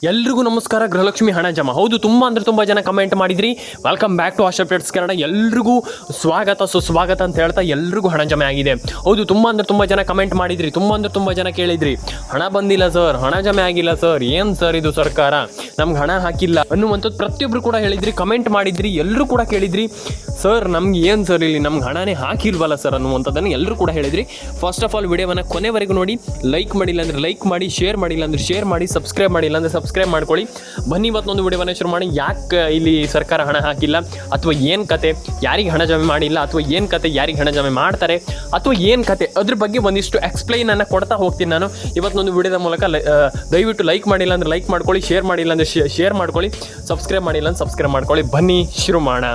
ಎಲ್ರಿಗೂ ನಮಸ್ಕಾರ. ಗೃಹಲಕ್ಷ್ಮಿ ಹಣ ಜಮಾ ಹೌದು, ತುಂಬ ಜನ ಕಮೆಂಟ್ ಮಾಡಿದ್ರಿ. Welcome back to Asha updates Kannada. ಎಲ್ರಿಗೂ ಸ್ವಾಗತ ಸುಸ್ವಾಗತ ಅಂತ ಹೇಳ್ತಾ ಎಲ್ರಿಗೂ ಹಣ ಜಮೆ ಆಗಿದೆ. ಹೌದು, ತುಂಬ ಜನ ಕಮೆಂಟ್ ಮಾಡಿದ್ರಿ. ತುಂಬ ಜನ ಕೇಳಿದ್ರಿ, ಹಣ ಬಂದಿಲ್ಲ ಸರ್, ಹಣ ಜಮೆ ಆಗಿಲ್ಲ ಸರ್, ಏನು ಸರ್ ಇದು ಸರ್ಕಾರ ನಮ್ಗೆ ಹಣ ಹಾಕಿಲ್ಲ ಅನ್ನುವಂಥದ್ದು ಪ್ರತಿಯೊಬ್ಬರು ಕೂಡ ಹೇಳಿದ್ರಿ, ಕಮೆಂಟ್ ಮಾಡಿದ್ರಿ. ಎಲ್ಲರೂ ಕೂಡ ಕೇಳಿದ್ರಿ, ಸರ್ ನಮ್ಗೆ ಏನು ಸರ್ ಇಲ್ಲಿ ನಮ್ಗೆ ಹಣನೇ ಹಾಕಿಲ್ವಲ್ಲ ಸರ್ ಅನ್ನುವಂಥದ್ದನ್ನು ಎಲ್ಲರೂ ಕೂಡ ಹೇಳಿದ್ರಿ. ಫಸ್ಟ್ ಆಫ್ ಆಲ್ ವಿಡಿಯೋವನ್ನು ಕೊನೆವರೆಗೂ ನೋಡಿ, ಲೈಕ್ ಮಾಡಿಲ್ಲ ಅಂದರೆ ಲೈಕ್ ಮಾಡಿ, ಶೇರ್ ಮಾಡಿಲ್ಲ ಅಂದರೆ ಶೇರ್ ಮಾಡಿ, ಸಬ್ಸ್ಕ್ರೈಬ್ ಮಾಡಿಲ್ಲ ಅಂದರೆ ಸಬ್ಸ್ಕ್ರೈಬ್ ಮಾಡ್ಕೊಳ್ಳಿ. ಬನ್ನಿ ಇವತ್ತೊಂದು ವಿಡಿಯೋವನ್ನು ಶುರು ಮಾಡಿ. ಯಾಕೆ ಇಲ್ಲಿ ಸರ್ಕಾರ ಹಣ ಹಾಕಿಲ್ಲ, ಅಥವಾ ಏನು ಕತೆ, ಯಾರಿಗೆ ಹಣ ಜಮೆ ಮಾಡಿಲ್ಲ, ಅಥವಾ ಏನು ಕತೆ, ಯಾರಿಗೆ ಹಣ ಜಮೆ ಮಾಡ್ತಾರೆ, ಅಥವಾ ಏನು ಕತೆ, ಅದ್ರ ಬಗ್ಗೆ ಒಂದಿಷ್ಟು ಎಕ್ಸ್ಪ್ಲೈನನ್ನು ಕೊಡ್ತಾ ಹೋಗ್ತೀನಿ ನಾನು ಇವತ್ತೊಂದು ವಿಡಿಯೋದ ಮೂಲಕ. ದಯವಿಟ್ಟು ಲೈಕ್ ಮಾಡಿಲ್ಲ ಅಂದರೆ ಲೈಕ್ ಮಾಡ್ಕೊಳ್ಳಿ, ಶೇರ್ ಮಾಡಿಲ್ಲ ಅಂದರೆ ಶೇರ್ ಮಾಡ್ಕೊಳ್ಳಿ, ಸಬ್ಸ್ಕ್ರೈಬ್ ಮಾಡಿಲ್ಲ ಅಂದರೆ ಸಬ್ಸ್ಕ್ರೈಬ್ ಮಾಡ್ಕೊಳ್ಳಿ. ಬನ್ನಿ ಶುರು ಮಾಡೋಣ.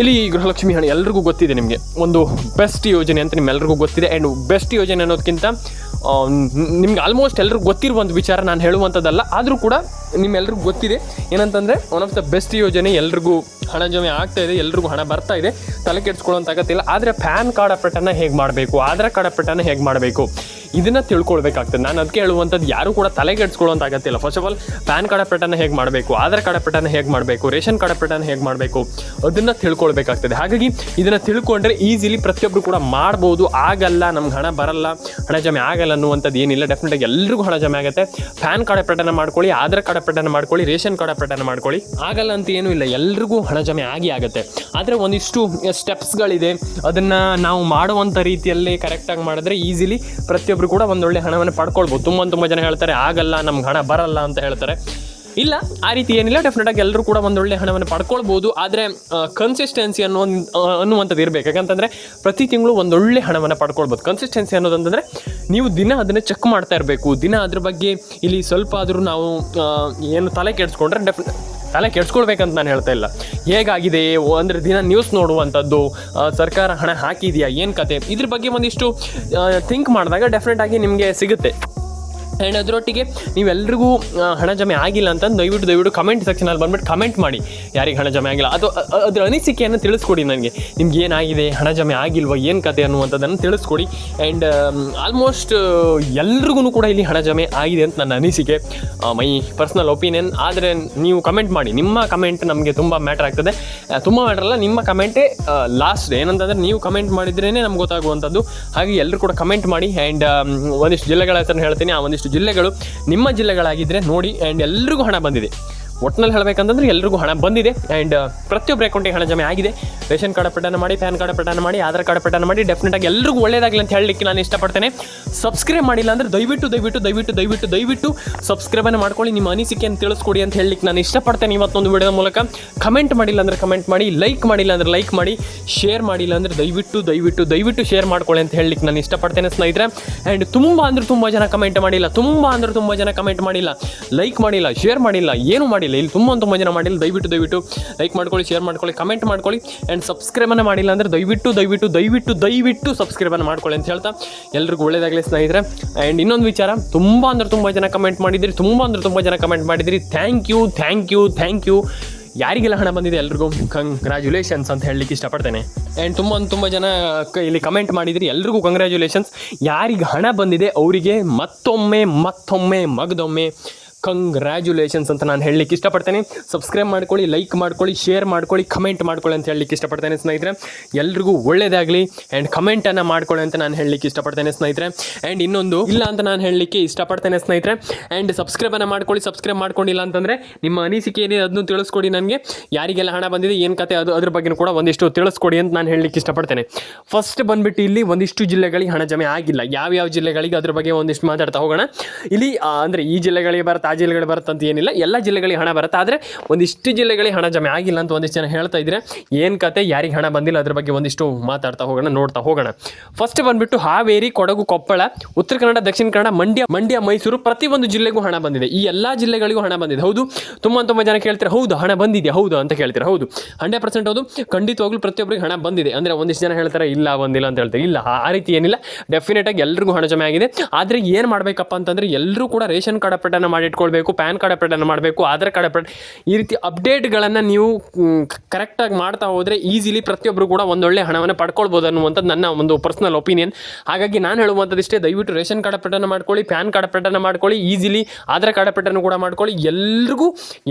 ಇಲ್ಲಿ ಗೃಹಲಕ್ಷ್ಮಿ ಹಣ ಎಲ್ರಿಗೂ ಗೊತ್ತಿದೆ, ನಿಮಗೆ ಒಂದು ಬೆಸ್ಟ್ ಯೋಜನೆ ಅಂತ ನಿಮ್ಮೆಲ್ರಿಗೂ ಗೊತ್ತಿದೆ. ಆ್ಯಂಡ್ ಬೆಸ್ಟ್ ಯೋಜನೆ ಅನ್ನೋದಕ್ಕಿಂತ ನಿಮ್ಗೆ ಆಲ್ಮೋಸ್ಟ್ ಎಲ್ರಿಗೂ ಗೊತ್ತಿರುವಂಥ ವಿಚಾರ ನಾನು ಹೇಳುವಂಥದ್ದಲ್ಲ, ಆದರೂ ಕೂಡ ನಿಮ್ಮೆಲ್ರಿಗೂ ಗೊತ್ತಿದೆ ಏನಂತಂದರೆ ಒನ್ ಆಫ್ ದ ಬೆಸ್ಟ್ ಯೋಜನೆ. ಎಲ್ರಿಗೂ ಹಣ ಜಮೆ ಆಗ್ತಾ ಇದೆ, ಎಲ್ರಿಗೂ ಹಣ ಬರ್ತಾ ಇದೆ, ತಲೆ ಕೆಡಿಸ್ಕೊಳ್ಳೋಂಥ ಅಗತ್ಯ ಇಲ್ಲ. ಆದರೆ ಪ್ಯಾನ್ ಕಾರ್ಡ್ ಅಪ್ಡೇಟನ್ನು ಹೇಗೆ ಮಾಡಬೇಕು, ಆಧಾರ್ ಕಾರ್ಡ್ ಅಪ್ಡೇಟನ್ನು ಹೇಗೆ ಮಾಡಬೇಕು, ಇದನ್ನು ತಿಳ್ಕೊಳ್ಬೇಕಾಗ್ತದೆ. ನಾನು ಅದಕ್ಕೆ ಹೇಳುವಂಥದ್ದು, ಯಾರು ಕೂಡ ತಲೆ ಕೆಡಿಸ್ಕೊಳ್ಳೋಂಥ ಅಗತ್ಯ ಇಲ್ಲ. First of all PAN card ಅಪ್ಡೇಟನ್ನು ಹೇಗೆ ಮಾಡಬೇಕು, ಆಧಾರ್ ಕಾರ್ಡ್ ಅಪ್ಡೇಟನ್ನು ಹೇಗೆ ಮಾಡಬೇಕು, ರೇಷನ್ ಕಾರ್ಡ್ ಅಪ್ಡೇಟನ್ನು ಹೇಗೆ ಮಾಡಬೇಕು, ಅದನ್ನು ತಿಳ್ಕೊಳ್ಬೇಕಾಗ್ತದೆ. ಹಾಗಾಗಿ ಇದನ್ನು ತಿಳ್ಕೊಂಡ್ರೆ ಈಸಿಲಿ ಪ್ರತಿಯೊಬ್ಬರು ಕೂಡ ಮಾಡ್ಬೋದು. ಆಗಲ್ಲ ನಮ್ಗೆ ಹಣ ಬರಲ್ಲ, ಹಣ ಜಮೆ ಆಗಲ್ಲ ಅನ್ನುವಂಥದ್ದು ಏನಿಲ್ಲ. ಡೆಫಿನೆಟಾಗಿ ಎಲ್ರಿಗೂ ಹಣ ಜಮೆ ಆಗುತ್ತೆ. ಪ್ಯಾನ್ ಕಾರ್ಡ್ ಅಪ್ಡೇಟನ್ನು ಮಾಡ್ಕೊಳ್ಳಿ, ಆಧಾರ್ ಕಾರ್ಡ್ ಅಪ್ಡೇಟನ್ನು ಮಾಡ್ಕೊಳ್ಳಿ, ರೇಷನ್ ಕಾರ್ಡ್ ಅಪ್ಡೇಟನ್ನು ಮಾಡ್ಕೊಳ್ಳಿ. ಆಗಲ್ಲ ಅಂತ ಏನೂ ಇಲ್ಲ, ಎಲ್ರಿಗೂ ಹಣ ಜಮೆ ಆಗುತ್ತೆ. ಆದರೆ ಒಂದಿಷ್ಟು ಸ್ಟೆಪ್ಸ್ಗಳಿದೆ, ಅದನ್ನು ನಾವು ಮಾಡುವಂಥ ರೀತಿಯಲ್ಲಿ ಕರೆಕ್ಟಾಗಿ ಮಾಡಿದ್ರೆ ಈಸಿಲಿ ಪ್ರತಿಯೊಬ್ಬರು ಕೂಡ ಒಂದೊಳ್ಳೆ ಹಣವನ್ನು ಪಡ್ಕೊಳ್ಬೋದು. ತುಂಬ ಜನ ಹೇಳ್ತಾರೆ ಆಗಲ್ಲ ನಮ್ಗೆ ಹಣ ಬರಲ್ಲ ಅಂತ ಹೇಳ್ತಾರೆ. ಇಲ್ಲ, ಆ ರೀತಿ ಏನಿಲ್ಲ. ಡೆಫಿನೆಟಾಗಿ ಎಲ್ಲರೂ ಕೂಡ ಒಂದೊಳ್ಳೆ ಹಣವನ್ನು ಪಡ್ಕೊಳ್ಬೋದು. ಆದರೆ ಕನ್ಸಿಸ್ಟೆನ್ಸಿ ಅನ್ನುವಂಥದ್ದು ಇರಬೇಕು. ಯಾಕಂತಂದರೆ ಪ್ರತಿ ತಿಂಗಳು ಒಂದೊಳ್ಳೆ ಹಣವನ್ನು ಪಡ್ಕೊಳ್ಬೋದು. ಕನ್ಸಿಸ್ಟೆನ್ಸಿ ಅನ್ನೋದಂತಂದರೆ ನೀವು ದಿನ ಅದನ್ನು ಚೆಕ್ ಮಾಡ್ತಾ ಇರಬೇಕು. ದಿನ ಅದ್ರ ಬಗ್ಗೆ ಇಲ್ಲಿ ಸ್ವಲ್ಪ ಆದರೂ ನಾವು ಏನು ತಲೆ ಕೆಡಿಸ್ಕೊಂಡ್ರೆ ತಲೆ ಕೆಡ್ಸ್ಕೊಳ್ಬೇಕಂತ ನಾನು ಹೇಳ್ತಾ ಇಲ್ಲ. ಹೇಗಾಗಿದೆ ಅಂದರೆ ದಿನ ನ್ಯೂಸ್ ನೋಡುವಂಥದ್ದು, ಸರ್ಕಾರ ಹಣ ಹಾಕಿದೆಯಾ, ಏನು ಕತೆ, ಇದ್ರ ಬಗ್ಗೆ ಒಂದಿಷ್ಟು ಥಿಂಕ್ ಮಾಡಿದಾಗ ಡೆಫಿನೆಟಾಗಿ ನಿಮಗೆ ಸಿಗುತ್ತೆ. ಆ್ಯಂಡ್ ಅದರೊಟ್ಟಿಗೆ ನೀವೆಲ್ರಿಗೂ ಹಣ ಜಮೆ ಆಗಿಲ್ಲ ಅಂತ ದಯವಿಟ್ಟು ಕಮೆಂಟ್ ಸೆಕ್ಷನಲ್ಲಿ ಬಂದುಬಿಟ್ಟು ಕಮೆಂಟ್ ಮಾಡಿ, ಯಾರಿಗೆ ಹಣ ಜಮೆ ಆಗಿಲ್ಲ ಅದು ಅದರ ಅನಿಸಿಕೆಯನ್ನು ತಿಳಿಸ್ಕೊಡಿ. ನನಗೆ ನಿಮ್ಗೆ ಏನಾಗಿದೆ, ಹಣ ಜಮೆ ಆಗಿಲ್ವ, ಏನು ಕತೆ ಅನ್ನುವಂಥದ್ದನ್ನು ತಿಳಿಸ್ಕೊಡಿ. ಆ್ಯಂಡ್ ಆಲ್ಮೋಸ್ಟ್ ಎಲ್ರಿಗೂ ಕೂಡ ಇಲ್ಲಿ ಹಣ ಜಮೆ ಆಗಿದೆ ಅಂತ ನನ್ನ ಅನಿಸಿಕೆ, ಮೈ ಪರ್ಸ್ನಲ್ ಒಪಿನಿಯನ್. ಆದರೆ ನೀವು ಕಮೆಂಟ್ ಮಾಡಿ, ನಿಮ್ಮ ಕಮೆಂಟ್ ನಮಗೆ ತುಂಬ ಮ್ಯಾಟ್ರ್ ಆಗ್ತದೆ. ತುಂಬ ಮ್ಯಾಟ್ರ್ ಅಲ್ಲ, ನಿಮ್ಮ ಕಮೆಂಟೇ ಲಾಸ್ಟ್. ಏನಂತಂದರೆ ನೀವು ಕಮೆಂಟ್ ಮಾಡಿದ್ರೇ ನಮ್ಗೆ ಗೊತ್ತಾಗುವಂಥದ್ದು. ಹಾಗೆ ಎಲ್ಲರೂ ಕೂಡ ಕಮೆಂಟ್ ಮಾಡಿ. ಆ್ಯಂಡ್ ಒಂದಿಷ್ಟು ಜಿಲ್ಲೆಗಳ ಹೆಸರನ್ನು ಹೇಳ್ತೀನಿ. ಆ ಒಂದಿಷ್ಟು ಜಿಲ್ಲೆಗಳು ನಿಮ್ಮ ಜಿಲ್ಲೆಗಳಾಗಿದ್ದರೆ ನೋಡಿ. ಆ್ಯಂಡ್ ಎಲ್ರಿಗೂ ಹಣ ಬಂದಿದೆ. ಒಟ್ಟಿನಲ್ಲಿ ಹೇಳಬೇಕಂತಂದ್ರೆ ಎಲ್ರಿಗೂ ಹಣ ಬಂದಿದೆ. ಆ್ಯಂಡ್ ಪ್ರತಿಯೊಬ್ಬರ ಅಕೌಂಟಿಗೆ ಹಣ ಜಮೆ ಆಗಿದೆ. ರೇಷನ್ ಕಾರ್ಡ್ ಅಪ್ಡೇಟನ್ನು ಮಾಡಿ, ಪ್ಯಾನ್ ಕಾರ್ಡ್ ಅಪ್ಡೇಟನ್ನು ಮಾಡಿ, ಆಧಾರ್ ಕಾರ್ಡ್ ಅಪ್ಡೇಟನ್ನು ಮಾಡಿ. ಡೆಫಿನೆಟಾಗಿ ಎಲ್ರಿಗೂ ಒಳ್ಳೆಯದಾಗಲಿ ಅಂತ ಹೇಳಲಿಕ್ಕೆ ನಾನು ಇಷ್ಟಪಡ್ತೇನೆ. ಸಬ್ಸ್ಕ್ರೈಬ್ ಮಾಡಿಲ್ಲ ಅಂದರೆ ದಯವಿಟ್ಟು ಸಬ್ಸ್ಕ್ರೈಬನ್ನು ಮಾಡ್ಕೊಳ್ಳಿ. ನಿಮ್ಮ ಅನಿಸಿಕೆಯನ್ನು ತಿಳಿಸ್ಕೊಡಿ ಅಂತ ಹೇಳಲಿಕ್ಕೆ ನಾನು ಇಷ್ಟಪಡ್ತೇನೆ ಇವತ್ತೊಂದು ವಿಡಿಯೋದ ಮೂಲಕ. ಕಮೆಂಟ್ ಮಾಡಿಲ್ಲ ಅಂದರೆ ಕಮೆಂಟ್ ಮಾಡಿ, ಲೈಕ್ ಮಾಡಿಲ್ಲ ಅಂದರೆ ಲೈಕ್ ಮಾಡಿ, ಶೇರ್ ಮಾಡಿಲ್ಲ ಅಂದರೆ ದಯವಿಟ್ಟು ಶೇರ್ ಮಾಡ್ಕೊಳ್ಳಿ ಅಂತ ಹೇಳಲಿಕ್ಕೆ ನಾನು ಇಷ್ಟಪಡ್ತೇನೆ ಸ್ನೇಹಿತರೆ. ಆ್ಯಂಡ್ ತುಂಬ ಜನ ಕಮೆಂಟ್ ಮಾಡಿಲ್ಲ, ತುಂಬ ಜನ ಕಮೆಂಟ್ ಮಾಡಿಲ್ಲ, ಲೈಕ್ ಮಾಡಿಲ್ಲ, ಶೇರ್ ಮಾಡಿಲ್ಲ, ಏನೂ ಮಾಡಿಲ್ಲ. ಇಲ್ಲಿ ತುಂಬ ಜನ ಮಾಡಿಲ್ಲ. ದಯವಿಟ್ಟು ಲೈಕ್ ಮಾಡ್ಕೊಳ್ಳಿ, ಶೇರ್ ಮಾಡ್ಕೊಳ್ಳಿ, ಕಮೆಂಟ್ ಮಾಡ್ಕೊಳ್ಳಿ. ಆ್ಯಂಡ್ ಸಬ್ಸ್ಕ್ರೈಬನ್ನು ಮಾಡಿಲ್ಲ ಅಂದರೆ ದಯವಿಟ್ಟು ಸಬ್ಸ್ಕ್ರೈಬನ್ನು ಮಾಡ್ಕೊಳ್ಳಿ ಅಂತ ಹೇಳ್ತಾ ಎಲ್ರಿಗೂ ಒಳ್ಳೆಯದಾಗಲಿ ಸ್ನೇಹಿತರೆ. ಆ್ಯಂಡ್ ಇನ್ನೊಂದು ವಿಚಾರ, ತುಂಬ ಜನ ಕಮೆಂಟ್ ಮಾಡಿದಿರಿ, ತುಂಬ ಜನ ಕಮೆಂಟ್ ಮಾಡಿದಿರಿ. Thank you. ಯಾರಿಗೆಲ್ಲ ಹಣ ಬಂದಿದೆ ಎಲ್ರಿಗೂ ಕಂಗ್ರ್ಯಾಚುಲೇಷನ್ಸ್ ಅಂತ ಹೇಳಲಿಕ್ಕೆ ಇಷ್ಟಪಡ್ತೇನೆ. ಆ್ಯಂಡ್ ತುಂಬ ಜನ ಇಲ್ಲಿ ಕಮೆಂಟ್ ಮಾಡಿದಿರಿ, ಎಲ್ರಿಗೂ ಕಂಗ್ರ್ಯಾಚುಲೇಷನ್ಸ್. ಯಾರಿಗೆ ಹಣ ಬಂದಿದೆ ಅವರಿಗೆ ಮತ್ತೊಮ್ಮೆ ಮಗದೊಮ್ಮೆ ಕಂಗ್ರ್ಯಾಚುಲೇಷನ್ಸ್ ಅಂತ ನಾನು ಹೇಳಲಿಕ್ಕೆ ಇಷ್ಟಪಡ್ತೇನೆ. ಸಬ್ಸ್ಕ್ರೈಬ್ ಮಾಡ್ಕೊಳ್ಳಿ, ಲೈಕ್ ಮಾಡ್ಕೊಳ್ಳಿ, ಶೇರ್ ಮಾಡ್ಕೊಳ್ಳಿ, ಕಮೆಂಟ್ ಮಾಡ್ಕೊಳ್ಳಿ ಅಂತ ಹೇಳಲಿಕ್ಕೆ ಇಷ್ಟಪಡ್ತೇನೆ ಸ್ನೇಹಿತರೆ. ಎಲ್ರಿಗೂ ಒಳ್ಳೆಯದಾಗಲಿ. ಆ್ಯಂಡ್ ಕಮೆಂಟನ್ನು ಮಾಡ್ಕೊಳ್ಳಿ ಅಂತ ನಾನು ಹೇಳಲಿಕ್ಕೆ ಇಷ್ಟಪಡ್ತೇನೆ ಸ್ನೇಹಿತರೆ. ಆ್ಯಂಡ್ ಇನ್ನೊಂದು ಇಲ್ಲ ಅಂತ ನಾನು ಹೇಳಲಿಕ್ಕೆ ಇಷ್ಟಪಡ್ತೇನೆ ಸ್ನೇಹಿತರೆ. ಆ್ಯಂಡ್ ಸಬ್ಸ್ಕ್ರೈಬನ್ನು ಮಾಡ್ಕೊಳ್ಳಿ. ಸಬ್ಸ್ಕ್ರೈಬ್ ಮಾಡ್ಕೊಂಡಿಲ್ಲ ಅಂತಂದರೆ ನಿಮ್ಮ ಅನಿಸಿಕೆ ಏನಿದೆ ಅದನ್ನು ತಿಳಿಸ್ಕೊಡಿ ನನಗೆ. ಯಾರಿಗೆಲ್ಲ ಹಣ ಬಂದಿದೆ, ಏನು ಕತೆ, ಅದ್ರ ಬಗ್ಗೆ ಕೂಡ ಒಂದಿಷ್ಟು ತಿಳಿಸ್ಕೊಡಿ ಅಂತ ನಾನು ಹೇಳಲಿಕ್ಕೆ ಇಷ್ಟಪಡ್ತೇನೆ. ಫಸ್ಟ್ ಬಂದುಬಿಟ್ಟು ಇಲ್ಲಿ ಒಂದಿಷ್ಟು ಜಿಲ್ಲೆಗಳಿಗೆ ಹಣ ಜಮೆ ಆಗಿಲ್ಲ. ಯಾವ್ಯಾವ ಜಿಲ್ಲೆಗಳಿಗೆ ಅದ್ರ ಬಗ್ಗೆ ಒಂದಿಷ್ಟು ಮಾತಾಡ್ತಾ ಹೋಗೋಣ. ಇಲ್ಲಿ ಅಂದರೆ ಈ ಜಿಲ್ಲೆಗಳಿಗೆ ಬರುತ್ತೆ, ಆ ಜಿಲ್ಲೆಗಳು ಬರುತ್ತೆ ಅಂತ ಏನಿಲ್ಲ, ಎಲ್ಲ ಜಿಲ್ಲೆಗಳಿಗೆ ಹಣ ಬರುತ್ತೆ. ಆದರೆ ಒಂದಿಷ್ಟು ಜಿಲ್ಲೆಗಳಿಗೆ ಹಣ ಜಮೆ ಆಗಿಲ್ಲ ಅಂತ ಒಂದಿಷ್ಟು ಜನ ಹೇಳ್ತಾ ಇದ್ರೆ, ಏನು ಕತೆ, ಯಾರಿಗೆ ಹಣ ಬಂದಿಲ್ಲ ಅದ್ರ ಬಗ್ಗೆ ಒಂದಿಷ್ಟು ಮಾತಾಡ್ತಾ ಹೋಗೋಣ, ನೋಡ್ತಾ ಹೋಗೋಣ. ಫಸ್ಟ್ ಬಂದುಬಿಟ್ಟು ಹಾವೇರಿ, ಕೊಡಗು, ಕೊಪ್ಪಳ, ಉತ್ತರ ಕನ್ನಡ, ದಕ್ಷಿಣ ಕನ್ನಡ, ಮಂಡ್ಯ, ಮೈಸೂರು, ಪ್ರತಿಯೊಂದು ಜಿಲ್ಲೆಗೂ ಹಣ ಬಂದಿದೆ. ಈ ಎಲ್ಲ ಜಿಲ್ಲೆಗಳಿಗೂ ಹಣ ಬಂದಿದೆ. ಹೌದು, ತುಂಬ ಜನ ಕೇಳ್ತಾರೆ, ಹೌದು ಹಣ ಬಂದಿದೆಯಾ, ಹೌದು ಅಂತ ಕೇಳ್ತಾರೆ. ಹೌದು, 100% ಹೌದು, ಖಂಡಿತವಾಗ್ಲೂ ಪ್ರತಿಯೊಬ್ಬರಿಗೆ ಹಣ ಬಂದಿದೆ. ಅಂದರೆ ಒಂದಿಷ್ಟು ಜನ ಹೇಳ್ತಾರೆ ಇಲ್ಲ ಬಂದಿಲ್ಲ ಅಂತ ಹೇಳ್ತಾರೆ. ಇಲ್ಲ, ಆ ರೀತಿ ಏನಿಲ್ಲ. ಡೆಫಿನೆಟಾಗಿ ಎಲ್ರಿಗೂ ಹಣ ಜಮೆ ಆಗಿದೆ. ಆದರೆ ಏನು ಮಾಡಬೇಕಪ್ಪ ಅಂತಂದರೆ ಎಲ್ಲರೂ ಕೂಡ ರೇಷನ್ ಕಾರ್ಡ್ ಅಪ್ಡೇಟನ್ನು ಮಾಡಿಟ್ಕೊಳ್ಳಿ. ಮಾಡಿಸ್ಕೊಳ್ಬೇಕು, ಪ್ಯಾನ್ ಕಾರ್ಡ್ ಅಪ್ಡೇಟನ್ನು ಮಾಡಬೇಕು, ಆಧಾರ್ ಕಾರ್ಡ್ ಅಪ್ಡೇಟ್, ಈ ರೀತಿ ಅಪ್ಡೇಟ್ಗಳನ್ನು ನೀವು ಕರೆಕ್ಟಾಗಿ ಮಾಡ್ತಾ ಹೋದರೆ ಈಸಿಲಿ ಪ್ರತಿಯೊಬ್ಬರು ಕೂಡ ಒಂದೊಳ್ಳೆ ಹಣವನ್ನು ಪಡ್ಕೊಳ್ಬೋದು ಅನ್ನುವಂಥದ್ದು ನನ್ನ ಒಂದು ಪರ್ಸನಲ್ ಒಪಿನಿಯನ್. ಹಾಗಾಗಿ ನಾನು ಹೇಳುವಂಥದ್ದಿಷ್ಟೇ, ದಯವಿಟ್ಟು ರೇಷನ್ ಕಾರ್ಡ್ ಅಪ್ಡೇಟನ್ನು ಮಾಡ್ಕೊಳ್ಳಿ, ಪ್ಯಾನ್ ಕಾರ್ಡ್ ಅಪ್ಡೇಟನ್ನು ಮಾಡ್ಕೊಳ್ಳಿ, ಈಸಿಲಿ ಆಧಾರ್ ಕಾರ್ಡ್ ಅಪ್ಡೇಟನ್ನು ಕೂಡ ಮಾಡ್ಕೊಳ್ಳಿ. ಎಲ್ರಿಗೂ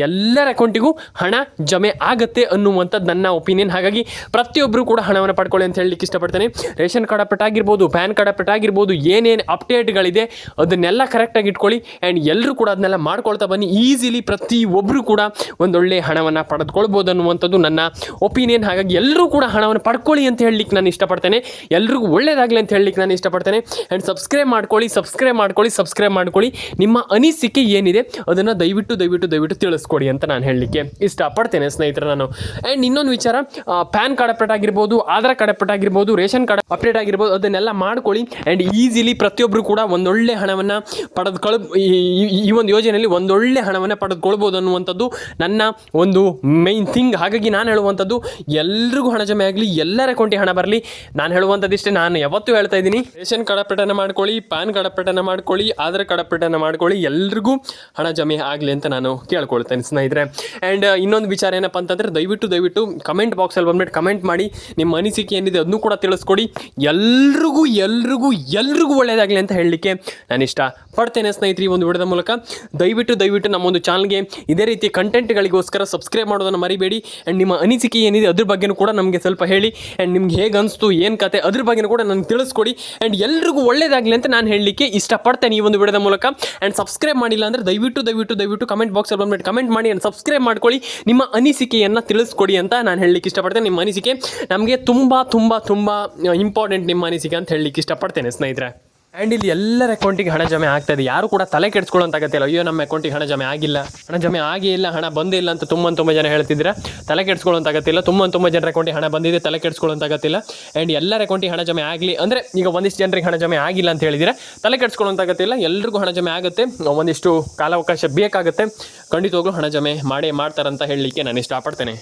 ಎಲ್ಲರ ಅಕೌಂಟಿಗೂ ಹಣ ಜಮೆ ಆಗುತ್ತೆ ಅನ್ನುವಂಥದ್ದು ನನ್ನ ಒಪಿನಿಯನ್. ಹಾಗಾಗಿ ಪ್ರತಿಯೊಬ್ಬರು ಕೂಡ ಹಣವನ್ನು ಪಡ್ಕೊಳ್ಳಿ ಅಂತ ಹೇಳಲಿಕ್ಕೆ ಇಷ್ಟಪಡ್ತೇನೆ. ರೇಷನ್ ಕಾರ್ಡ್ ಅಪ್ಡೇಟ್ ಆಗಿರ್ಬೋದು, ಪ್ಯಾನ್ ಕಾರ್ಡ್ ಅಪ್ಡೇಟ್ ಆಗಿರ್ಬೋದು, ಏನೇನು ಅಪ್ಡೇಟ್ಗಳಿದೆ ಅದನ್ನೆಲ್ಲ ಕರೆಕ್ಟಾಗಿ ಇಟ್ಕೊಳ್ಳಿ. ಆ್ಯಂಡ್ ಎಲ್ಲರೂ ಕೂಡ ಅದನ್ನೆಲ್ಲ ಮಾಡ್ಕೊಳ್ತಾ ಬನ್ನಿ. ಈಸಿಲಿ ಪ್ರತಿಯೊಬ್ಬರು ಕೂಡ ಒಂದೊಳ್ಳೆ ಹಣವನ್ನು ಪಡೆದುಕೊಳ್ಬೋದು ಅನ್ನುವಂಥದ್ದು ನನ್ನ ಒಪಿನಿಯನ್. ಹಾಗಾಗಿ ಎಲ್ಲರೂ ಕೂಡ ಹಣವನ್ನು ಪಡ್ಕೊಳ್ಳಿ ಅಂತ ಹೇಳಲಿಕ್ಕೆ ನಾನು ಇಷ್ಟಪಡ್ತೇನೆ. ಎಲ್ರಿಗೂ ಒಳ್ಳೆಯದಾಗಲಿ ಅಂತ ಹೇಳಲಿಕ್ಕೆ ನಾನು ಇಷ್ಟಪಡ್ತೇನೆ. ಆ್ಯಂಡ್ ಸಬ್ಸ್ಕ್ರೈಬ್ ಮಾಡ್ಕೊಳ್ಳಿ. ನಿಮ್ಮ ಅನಿಸಿಕೆ ಏನಿದೆ ಅದನ್ನು ದಯವಿಟ್ಟು ತಿಳಿಸ್ಕೊಡಿ ಅಂತ ನಾನು ಹೇಳಲಿಕ್ಕೆ ಇಷ್ಟಪಡ್ತೇನೆ ಸ್ನೇಹಿತರೆ ನಾನು. ಆ್ಯಂಡ್ ಇನ್ನೊಂದು ವಿಚಾರ, ಪ್ಯಾನ್ ಕಾರ್ಡ್ ಅಪ್ಡೇಟ್ ಆಗಿರ್ಬೋದು, ಆಧಾರ್ ಕಾರ್ಡ್ ಅಪ್ಡೇಟ್ ಆಗಿರ್ಬೋದು, ರೇಷನ್ ಕಾರ್ಡ್ ಅಪ್ಡೇಟ್ ಆಗಿರ್ಬೋದು, ಅದನ್ನೆಲ್ಲ ಮಾಡ್ಕೊಳ್ಳಿ. ಆ್ಯಂಡ್ ಈಸಿಲಿ ಪ್ರತಿಯೊಬ್ಬರು ಕೂಡ ಒಂದೊಳ್ಳೆ ಹಣವನ್ನು ಈ ಒಂದು ಯೋಜನೆಯಲ್ಲಿ ಒಂದೊಳ್ಳೆ ಹಣವನ್ನು ಪಡೆದುಕೊಳ್ಬೋದು ಅನ್ನುವಂಥದ್ದು ನನ್ನ ಒಂದು ಮೈನ್ ಥಿಂಗ್. ಹಾಗಾಗಿ ನಾನು ಹೇಳುವಂಥದ್ದು ಎಲ್ರಿಗೂ ಹಣ ಜಮೆ ಆಗಲಿ, ಎಲ್ಲರ ಅಕೌಂಟಿಗೆ ಹಣ ಬರಲಿ. ನಾನು ಹೇಳುವಂಥದ್ದಿಷ್ಟೇ, ನಾನು ಯಾವತ್ತೂ ಹೇಳ್ತಾ ಇದ್ದೀನಿ, ರೇಷನ್ ಕಾರ್ಡ್ ಅಪ್ಡೇಟನ್ನು ಮಾಡ್ಕೊಳ್ಳಿ, ಪ್ಯಾನ್ ಕಾರ್ಡ್ ಅಪ್ಡೇಟನ್ನು ಮಾಡ್ಕೊಳ್ಳಿ, ಆಧಾರ್ ಕಾರ್ಡ್ ಅಪ್ಡೇಟನ್ನು ಮಾಡ್ಕೊಳ್ಳಿ, ಎಲ್ರಿಗೂ ಹಣ ಜಮೆ ಆಗಲಿ ಅಂತ ನಾನು ಕೇಳ್ಕೊಳ್ತೇನೆ ಸ್ನೇಹಿತರೆ. ಆ್ಯಂಡ್ ಇನ್ನೊಂದು ವಿಚಾರ ಏನಪ್ಪ ಅಂತಂದರೆ, ದಯವಿಟ್ಟು ಕಮೆಂಟ್ ಬಾಕ್ಸಲ್ಲಿ ಬಂದ್ಬಿಟ್ಟು ಕಮೆಂಟ್ ಮಾಡಿ, ನಿಮ್ಮ ಅನಿಸಿಕೆ ಏನಿದೆ ಅದನ್ನು ಕೂಡ ತಿಳಿಸ್ಕೊಡಿ. ಎಲ್ರಿಗೂ ಒಳ್ಳೆಯದಾಗಲಿ ಅಂತ ಹೇಳಲಿಕ್ಕೆ ನಾನು ಇಷ್ಟಪಡ್ತೇನೆ ಸ್ನೇಹಿತರೆ. ಈ ಒಂದು ವಿಡಿಯೋದ ಮೂಲಕ ದಯವಿಟ್ಟು ನಮ್ಮೊಂದು ಚಾನಲ್ಗೆ ಇದೇ ರೀತಿ ಕಂಟೆಂಟ್ಗಳಿಗೋಸ್ಕರ ಸಬ್ಸ್ಕ್ರೈಬ್ ಮಾಡೋದನ್ನು ಮರಿಬೇಡಿ. ಆ್ಯಂಡ್ ನಿಮ್ಮ ಅನಿಸಿಕೆ ಏನಿದೆ ಅದ್ರ ಬಗ್ಗೆನೂ ಕೂಡ ನಮಗೆ ಸ್ವಲ್ಪ ಹೇಳಿ. ಆ್ಯಂಡ್ ನಿಮ್ಗೆ ಹೇಗೆ ಅನಿಸ್ತು, ಏನು ಕತೆ, ಅದ್ರ ಬಗ್ಗೆನೂ ಕೂಡ ನನಗೆ ತಿಳಿಸ್ಕೊಡಿ. ಆ್ಯಂಡ್ ಎಲ್ರಿಗೂ ಒಳ್ಳೆಯದಾಗಲಿ ಅಂತ ನಾನು ಹೇಳಲಿಕ್ಕೆ ಇಷ್ಟಪಡ್ತೇನೆ ಈ ಒಂದು ವಿಡಿಯೋದ ಮೂಲಕ. ಆ್ಯಂಡ್ ಸಬ್ಸ್ಕ್ರೈಬ್ ಮಾಡಿಲ್ಲ ಅಂದರೆ ದಯವಿಟ್ಟು ಕಮೆಂಟ್ ಬಾಕ್ಸಲ್ಲಿ ಬಂದ್ಬಿಟ್ಟು ಕಮೆಂಟ್ ಮಾಡಿ ಆ್ಯಂಡ್ ಸಬ್ಸ್ಕ್ರೈಬ್ ಮಾಡ್ಕೊಳ್ಳಿ. ನಿಮ್ಮ ಅನಿಸಿಕೆಯನ್ನು ತಿಳಿಸ್ಕೊಡಿ ಅಂತ ನಾನು ಹೇಳಲಿಕ್ಕೆ ಇಷ್ಟಪಡ್ತೇನೆ. ನಿಮ್ಮ ಅನಿಸಿಕೆ ನಮಗೆ ತುಂಬ ಇಂಪಾರ್ಟೆಂಟ್, ನಿಮ್ಮ ಅನಿಸಿಕೆ ಅಂತ ಹೇಳಲಿಕ್ಕೆ ಇಷ್ಟಪಡ್ತೇನೆ ಸ್ನೇಹಿತರೆ. ಆ್ಯಂಡ್ ಇಲ್ಲಿ ಎಲ್ಲರ ಅಕೌಂಟಿಗೆ ಹಣ ಜಮೆ ಆಗ್ತಾಯಿದೆ. ಯಾರು ಕೂಡ ತಲೆ ಕೆಡಿಸ್ಕೊಳ್ಳೋಂತಾಗತ್ತಿಲ್ಲ, ಅಯ್ಯೋ ನಮ್ಮ ಅಕೌಂಟಿಗೆ ಹಣ ಜಮೆ ಆಗಿಲ್ಲ, ಹಣ ಜಮೆ ಆಗೇ ಇಲ್ಲ, ಹಣ ಬಂದೇ ಇಲ್ಲ ಅಂತ ತುಂಬ ಜನ ಹೇಳ್ತಿದ್ದೀರಾ. ತಲೆ ಕೆಡಿಸ್ಕೊಳ್ಳೋಂತಾಗತ್ತಿಲ್ಲ. ತುಂಬ ಜನರ ಅಕೌಂಟಿಗೆ ಹಣ ಬಂದಿದೆ, ತಲೆ ಕೆಡಿಸ್ಕೊಳ್ಳೋಂತಾಗತ್ತಿಲ್ಲ. ಆ್ಯಂಡ್ ಎಲ್ಲರ ಅಕೌಂಟಿಗೆ ಹಣ ಜಮೆ ಆಗಲಿ ಅಂದರೆ, ಈಗ ಒಂದಿಷ್ಟು ಜನರಿಗೆ ಹಣ ಜಮೆ ಆಗಿಲ್ಲ ಅಂತ ಹೇಳಿದರೆ ತಲೆ ಕೆಡಿಸ್ಕೊಳ್ಳೋಂತಾಗತ್ತಿಲ್ಲ. ಎಲ್ರಿಗೂ ಹಣ ಜಮೆ ಆಗುತ್ತೆ, ಒಂದಿಷ್ಟು ಕಾಲಾವಕಾಶ ಬೇಕಾಗುತ್ತೆ. ಖಂಡಿತವಾಗ್ಲೂ ಹಣ ಜಮೆ ಮಾಡ್ತಾರಂತ ಹೇಳಲಿಕ್ಕೆ ನಾನು ಇಷ್ಟಪಡ್ತೇನೆ.